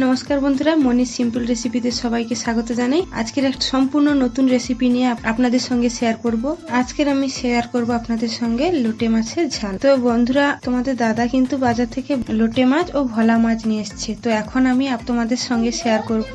নমস্কার বন্ধুরা, মনির সিম্পল রেসিপিতে সবাইকে স্বাগত জানাই। আজকের একটা সম্পূর্ণ নতুন রেসিপি নিয়ে আপনাদের সঙ্গে শেয়ার করব। আজকের আমি শেয়ার করব আপনাদের সঙ্গে লোটে মাছের ঝাল। তো বন্ধুরা, তোমাদের দাদা কিন্তু বাজার থেকে লোটে মাছ ও ভোলা মাছ নিয়ে এসছে। তো এখন আমি তোমাদের সঙ্গে শেয়ার করব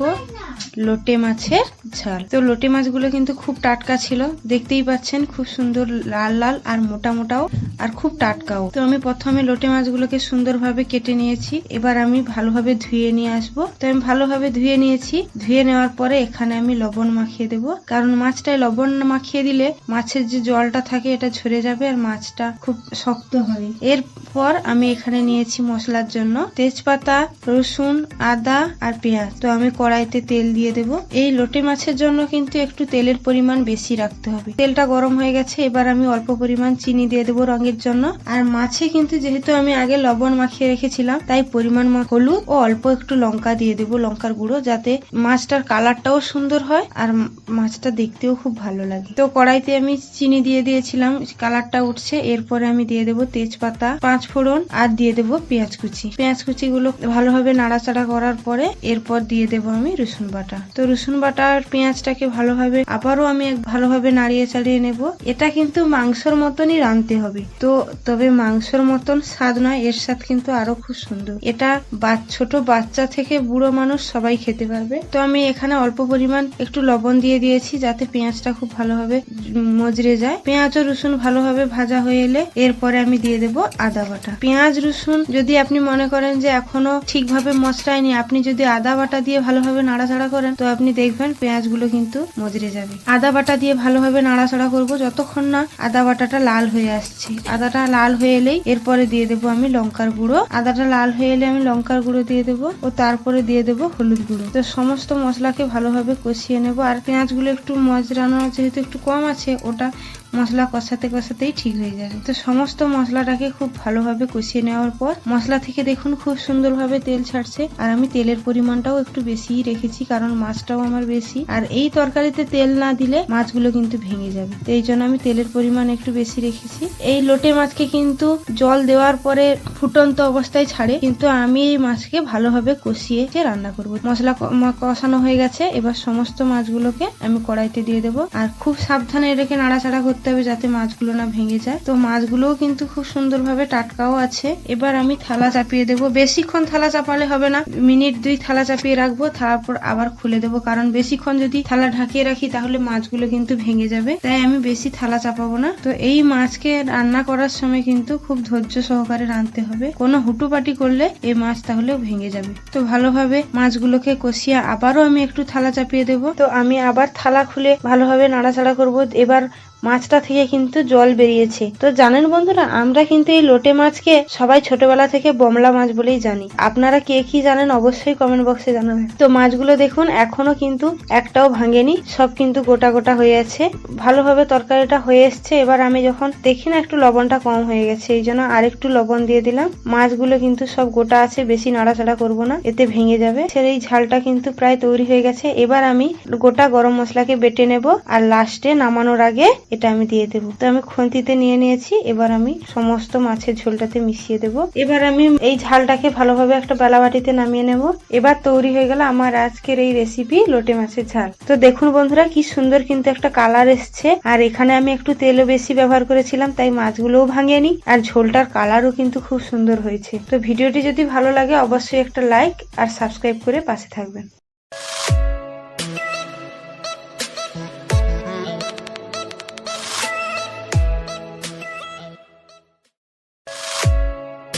লোটে মাছের ঝাল। তো লোটে মাছগুলো কিন্তু খুব টাটকা ছিল, দেখতেই পাচ্ছেন, খুব সুন্দর লাল লাল আর মোটা মোটাও আর খুব টাটকাও। তো আমি প্রথমে লোটে মাছগুলোকে সুন্দরভাবে কেটে নিয়েছি। এবার আমি ভালোভাবে ধুয়ে নিয়ে আসবো। তো আমি ভালোভাবে ধুয়ে নিয়েছি। ধুয়ে নেওয়ার পরে এখানে আমি লবণ মাখিয়ে দেবো, কারণ মাছটায় লবণ মাখিয়ে দিলে মাছের যে জলটা থাকে এটা ঝরে যাবে আর মাছটা খুব শক্ত হবে। এরপর আমি এখানে নিয়েছি মশলার জন্য তেজপাতা, রসুন, আদা আর পেঁয়াজ। তো আমি কড়াইতে তেল দিয়ে দেবো। এই লোটে মাছের জন্য কিন্তু একটু তেলের পরিমাণ বেশি রাখতে হবে। তেলটা গরম হয়ে গেছে, এবার আমি অল্প পরিমাণ চিনি দিয়ে দেবো রঙের জন্য। আর মাছে কিন্তু যেহেতু আমি আগে লবণ মাখিয়ে রেখেছিলাম, তাই পরিমাণ হলুদ ও অল্প একটু লঙ্কা দিয়ে দেবো, লঙ্কার গুঁড়ো, যাতে মাছটার কালারটাও সুন্দর হয় আর মাছটা দেখতেও খুব ভালো লাগে। তো কড়াইতে আমি চিনি দিয়ে দিয়েছিলাম, কালারটা উঠছে। এরপরে আমি দিয়ে দেবো তেজপাতা, 5 ফোড়ন আর দিয়ে দেবো পেঁয়াজ কুচি। পেঁয়াজ কুচি গুলো ভালোভাবে নাড়াচাড়া করার পরে এরপর দিয়ে দেবো আমি রসুন বাটা। তো রসুন বাটা আর পেঁয়াজটাকে ভালোভাবে আবারও আমি ভালোভাবে নাড়িয়ে চাড়িয়ে নেব। এটা কিন্তু মাংসর মতনই রাঁধতে হবে। তো তবে মাংসর মতন স্বাদ নয়, এর স্বাদ কিন্তু আরো খুব সুন্দর। এটা ছোট বাচ্চা থেকে বুড়ো মানুষ সবাই খেতে পারবে। তো আমি এখানে অল্প পরিমাণ একটু লবণ দিয়ে দিয়েছি, যাতে পেঁয়াজটা খুব ভালোভাবে মজরে যায়। পেঁয়াজ ও রসুন ভালোভাবে ভাজা হয়ে এলে এরপরে আমি দিয়ে দেবো আদা বাটা। পেঁয়াজ রসুন যদি আপনি মনে করেন যে এখনো ঠিকভাবে মশলায়নি, আপনি যদি আদা বাটা দিয়ে ভালোভাবে নাড়াচাড়া করেন, তো আপনি দেখবেন পেঁয়াজগুলো কিন্তু মজরে যাবে। আদা বাটা দিয়ে ভালোভাবে নাড়াচাড়া করব যতক্ষণ না আদা বাটাটা লাল হয়ে আসছে। আদাটা লাল হয়ে এলেই এরপরে দিয়ে দেবো আমি লঙ্কার গুঁড়ো। আদাটা লাল হয়ে এলে আমি লঙ্কার গুঁড়ো দিয়ে দেবো ও তারপরে দিয়ে দেবো হলুদ গুঁড়ো। তো সমস্ত মশলাকে ভালোভাবে কষিয়ে নেব। আর পেঁয়াজগুলো একটু মজরানো যেহেতু একটু কম আছে, ওটা মশলা কষাতে কষাতেই ঠিক হয়ে যাবে। তো সমস্ত মশলাটাকে খুব ভালোভাবে কষিয়ে নেওয়ার পর মশলা থেকে দেখুন খুব সুন্দরভাবে তেল ছাড়ছে। আর আমি তেলের পরিমাণটাও একটু বেশিই রেখেছি, কারণ মাছটাও আমার বেশি। আর এই তরকারিতে তেল না দিলে মাছগুলো কিন্তু ভেঙে যাবে। তো এই জন্য আমি তেলের পরিমাণ একটু বেশি রেখেছি। এই লোটে মাছকে কিন্তু জল দেওয়ার পরে ফুটন্ত অবস্থায় ছাড়ে, কিন্তু আমি এই মাছকে ভালোভাবে কষিয়ে রান্না করব। মশলা কষানো হয়ে গেছে, এবার সমস্ত মাছগুলোকে আমি কড়াইতে দিয়ে দেবো। আর খুব সাবধানে রেখে নাড়াচাড়া করতে হবে যাতে মাছগুলো না ভেঙে যায়। তো মাছগুলোও কিন্তু খুব সুন্দরভাবে টাটকাও আছে। এবার আমি থালা চাপিয়ে দেবো। বেশিক্ষণ থালা চাপালে হবে না, মিনিট 2 থালা চাপিয়ে রাখবো, তারপর আবার খুলে দেবো, কারণ বেশিক্ষণ যদি থালা ঢাকিয়ে রাখি তাহলে মাছগুলো কিন্তু ভেঙে যাবে। তাই আমি বেশি থালা চাপাবো না। তো এই মাছকে রান্না করার সময় কিন্তু খুব ধৈর্য সহকারে রাঁধতে হবে। কোনো হুটুপাটি করলে এই মাছ তাহলেও ভেঙে যাবে। তো ভালোভাবে মাছগুলোকে কষিয়ে আবারও আমি একটু থালা চাপিয়ে দেবো। তো আমি আবার থালা খুলে ভালোভাবে নাড়াচাড়া করবো। এবার মাছটা থেকে কিন্তু জল বেরিয়েছে। তো জানেন বন্ধুরা, আমরা কিন্তু এই লোটে মাছকে সবাই ছোটবেলা থেকে বমলা মাছ বলেই জানি। আপনারা কে কি জানেন অবশ্যই কমেন্ট বক্সে জানাবেন। তো মাছগুলো দেখুন এখনো কিন্তু একটাও ভাঙেনি, সব কিন্তু গোটা গোটা হয়ে আছে। ভালোভাবে তরকারিটা হয়ে এসছে। এবার আমি যখন দেখি না একটু লবণটা কম হয়ে গেছে, এই জন্য আরেকটু লবণ দিয়ে দিলাম। মাছগুলো কিন্তু সব গোটা আছে, বেশি নাড়াচাড়া করবো না, এতে ভেঙে যাবে। এই ঝালটা কিন্তু প্রায় তৈরি হয়ে গেছে। এবার আমি গোটা গরম মশলাকে বেটে নেব আর লাস্টে নামানোর আগে এটা আমি দিয়ে দেবো। তো আমি খুন্তিতে নিয়ে নিয়েছি। এবার আমি সমস্ত মাছের ঝোলটাতে মিশিয়ে দেব। এবার আমি এই ঝালটাকে ভালোভাবে একটা বেলা বাটিতে নামিয়ে নেব। এবার তৈরি হয়ে গেল আমার আজকের এই রেসিপি লোটে মাছের ঝাল। তো দেখুন বন্ধুরা, কি সুন্দর কিন্তু একটা কালার এসছে। আর এখানে আমি একটু তেলও বেশি ব্যবহার করেছিলাম, তাই মাছগুলোও ভাঙেনি আর ঝোলটার কালারও কিন্তু খুব সুন্দর হয়েছে। তো ভিডিওটি যদি ভালো লাগে অবশ্যই একটা লাইক আর সাবস্ক্রাইব করে পাশে থাকবেন।